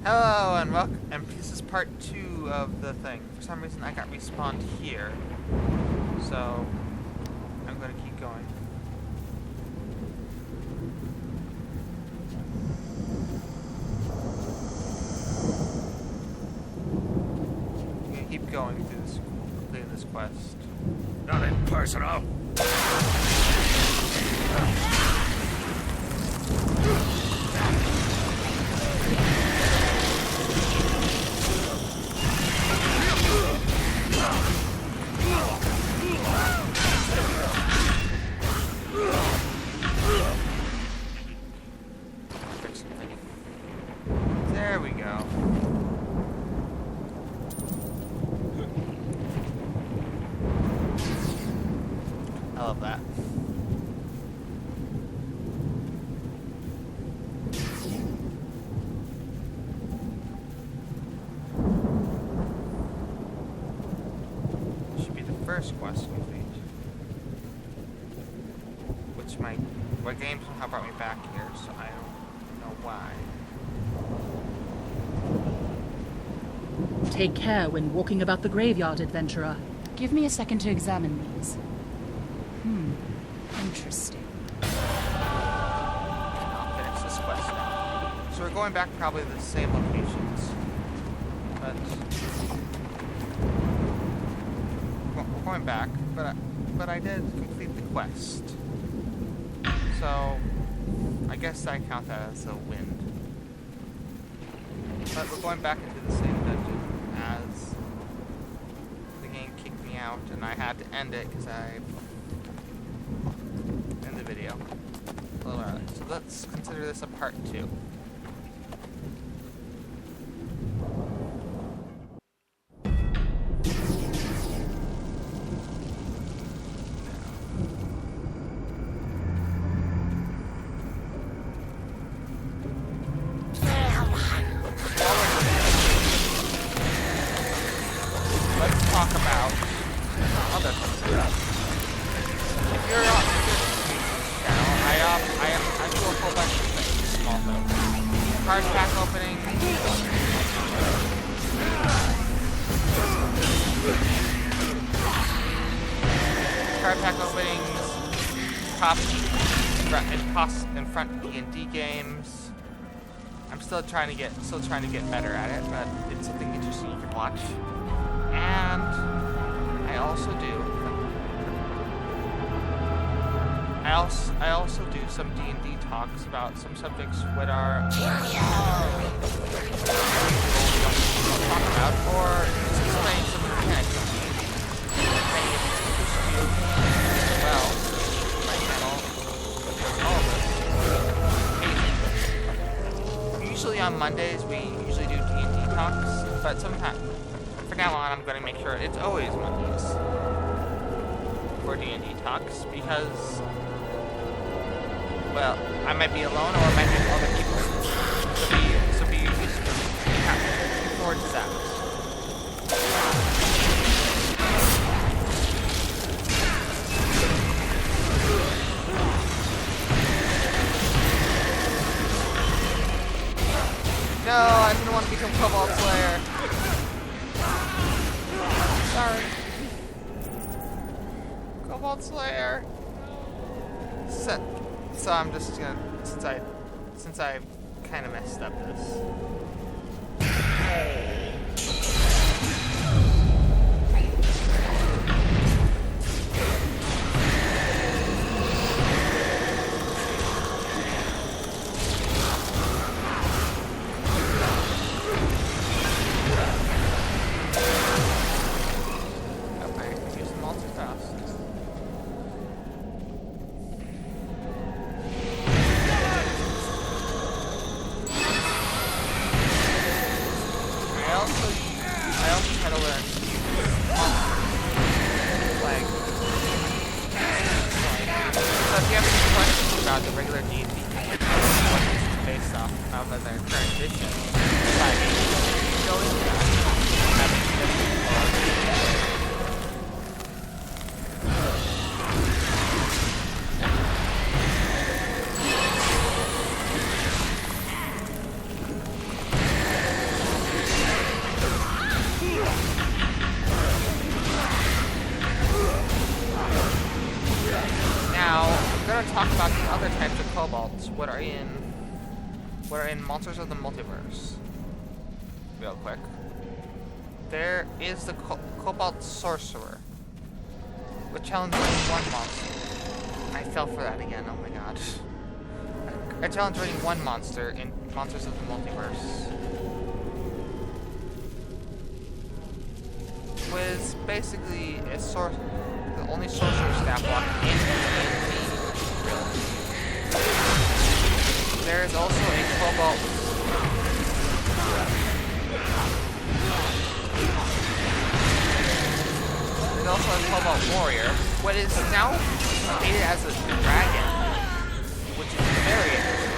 Hello and welcome, and this is part 2 of the thing. For some reason I got respawned here, so I'm gonna keep going. I'm gonna keep going through this, completing this quest. Nothing personal. There we go. I love that. Should be the first quest complete. Which my game somehow brought me back here, so I don't know why. Take care when walking about the graveyard, adventurer. Give me a second to examine these. Interesting. I'll finish this quest now. So we're going back probably to the same locations. But we're going back, but I did complete the quest. So I guess I count that as a win. But we're going back into the same dungeon as the game kicked me out, and I had to end it because I end the video a little early. So let's consider this a part 2. Let's talk about other things. If you're on this channel, I do a whole bunch of things, small things. Card pack opening. Card pack openings. Tops in front D&D games. I'm still trying to get better at it, but it's something interesting you can watch. And I also do some D&D talks about some subjects that are we don't talk about, or just explain some mechanics of D&D. If it's interesting you, well, my channel does all of this. Usually on Mondays we usually do D&D talks, but sometimes from now on I'm going to make sure it's always Mondays for D&D talks, because, well, I might be alone or I might have other people. So be looking forward to that. No, I didn't want to become Cobalt Slayer. Sorry. Cobalt Slayer. So I'm just gonna, since I kind of messed up this. I also try to learn like, so if you have any questions about the regular D&D based off of their current edition, like, go into that. what are in Monsters of the Multiverse. Real quick. There is the Cobalt Sorcerer, which challenges one monster. I fell for that again, oh my god. I challenge rating one monster in Monsters of the Multiverse. Was basically the only sorcerer stat block in D&D, really. There is also a Cobalt. There's also a Cobalt Warrior, what is now stated as a dragon, which is very interesting.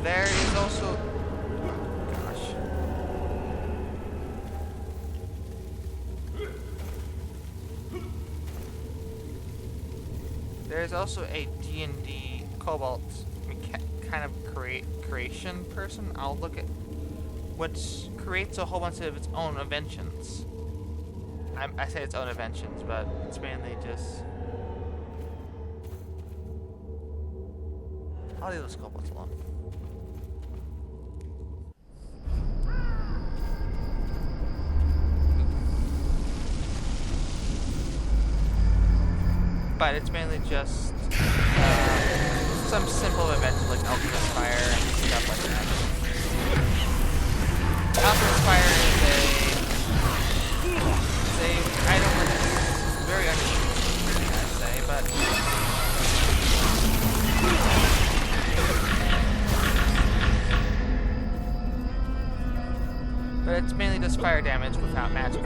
There is also, gosh. There is also a D&D Cobalt kind of creation person. I'll look at, which creates a whole bunch of its own inventions. I say its own inventions, but it's mainly just. I'll leave those Cobalts alone. But it's mainly just some simple events like Alchemist Fire and stuff like that. Alchemist Fire is a item that is very unusual, I'd say, but it's mainly just fire damage without magic.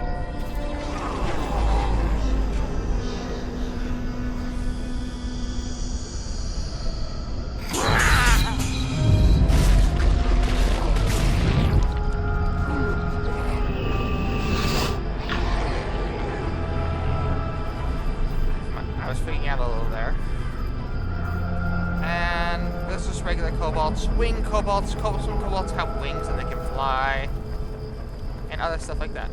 Wing Cobalts. Some Cobalts have wings and they can fly. And other stuff like that.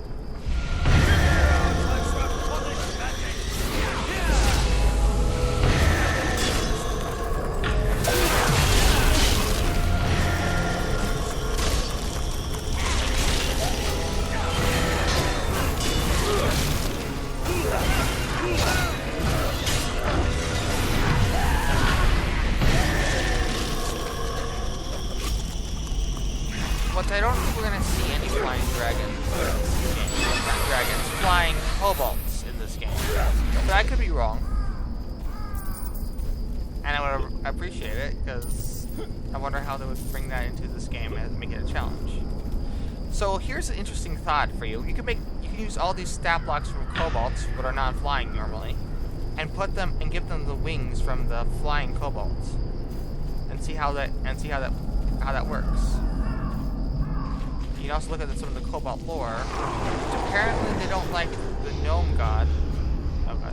I don't think we're gonna see any flying dragons. Not dragons, flying kobolds in this game. But I could be wrong. And I would appreciate it, because I wonder how they would bring that into this game and make it a challenge. So here's an interesting thought for you. You can use all these stat blocks from kobolds, what are non-flying normally, and give them the wings from the flying kobolds. And see how that works. You can also look at some of the Cobalt lore, which apparently they don't like the gnome god. Okay.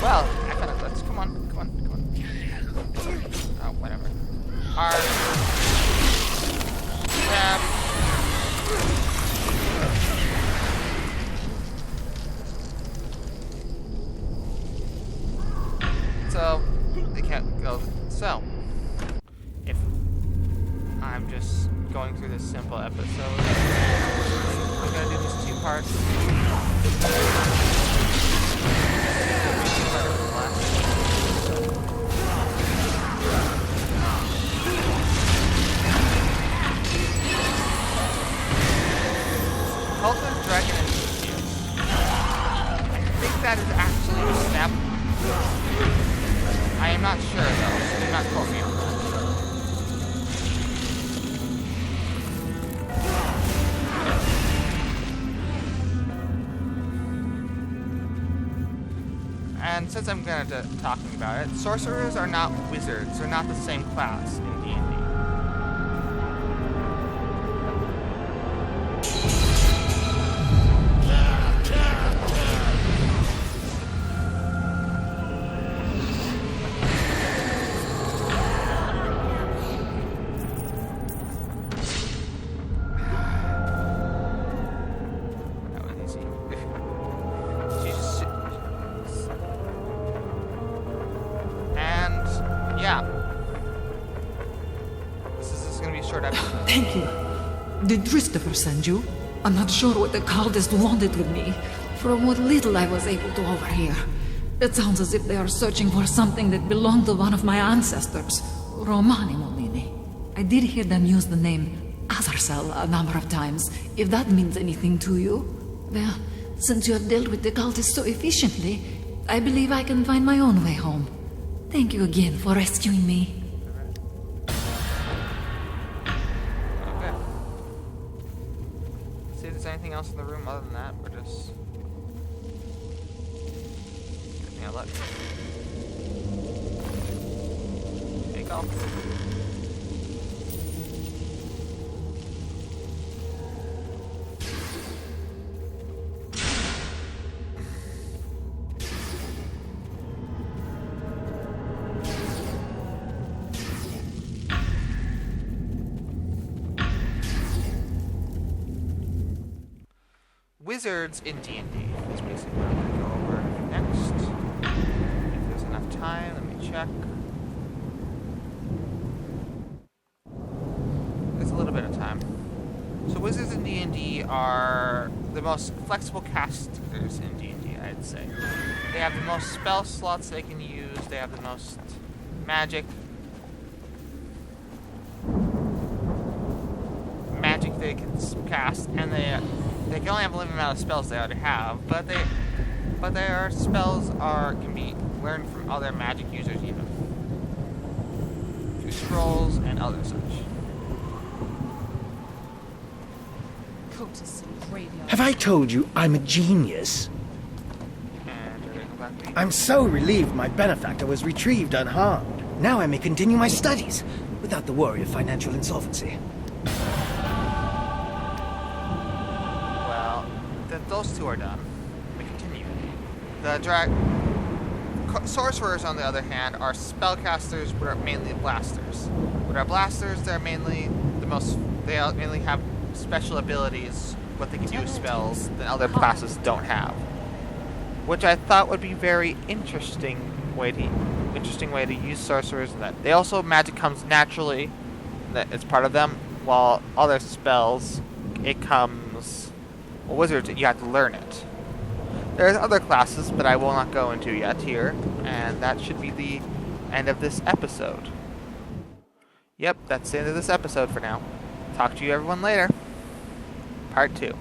Well, I found a glitch. Come on. Oh, whatever. So, they can't go. So, if I'm just going through this simple episode, I'm gonna do this 2 parts. Ultimate Dragon and Shield. I think that is actually a step. I am not sure though, so do not quote me on that. and since I'm gonna talking about it, sorcerers are not wizards. They're not the same class in D&D. Yeah. This is gonna be a short episode. Thank you. Did Christopher send you? I'm not sure what the cultists wanted with me. From what little I was able to overhear, it sounds as if they are searching for something that belonged to one of my ancestors, Romani Molini. I did hear them use the name Azarsel a number of times, if that means anything to you. Well, since you have dealt with the cultists so efficiently, I believe I can find my own way home. Thank you again for rescuing me. Okay. See if there's anything else in the room other than that. We're just... Yeah, look. There you go. Wizards in D&D is basically what I'm going to go over next. If there's enough time, let me check. There's a little bit of time. So wizards in D&D are the most flexible casters in D&D, I'd say. They have the most spell slots they can use, they have the most magic they can cast, and they can only have a limited amount of spells they already have, but their spells can be learned from other magic users even. Through scrolls and other such. Cultists in the graveyard. Have I told you I'm a genius? And they're gonna go back to me. I'm so relieved my benefactor was retrieved unharmed. Now I may continue my studies without the worry of financial insolvency. Those two are done. We continue. The sorcerers, on the other hand, are spellcasters, but are mainly blasters. What are blasters? They're mainly they mainly have special abilities, what they can do with spells that other classes don't have. Which I thought would be very interesting way to use sorcerers. That they also magic comes naturally, that it's part of them, while other spells it comes. Well, wizards, you have to learn it. There's other classes, but I will not go into yet here, and that should be the end of this episode. Yep, that's the end of this episode for now. Talk to you everyone later. Part 2.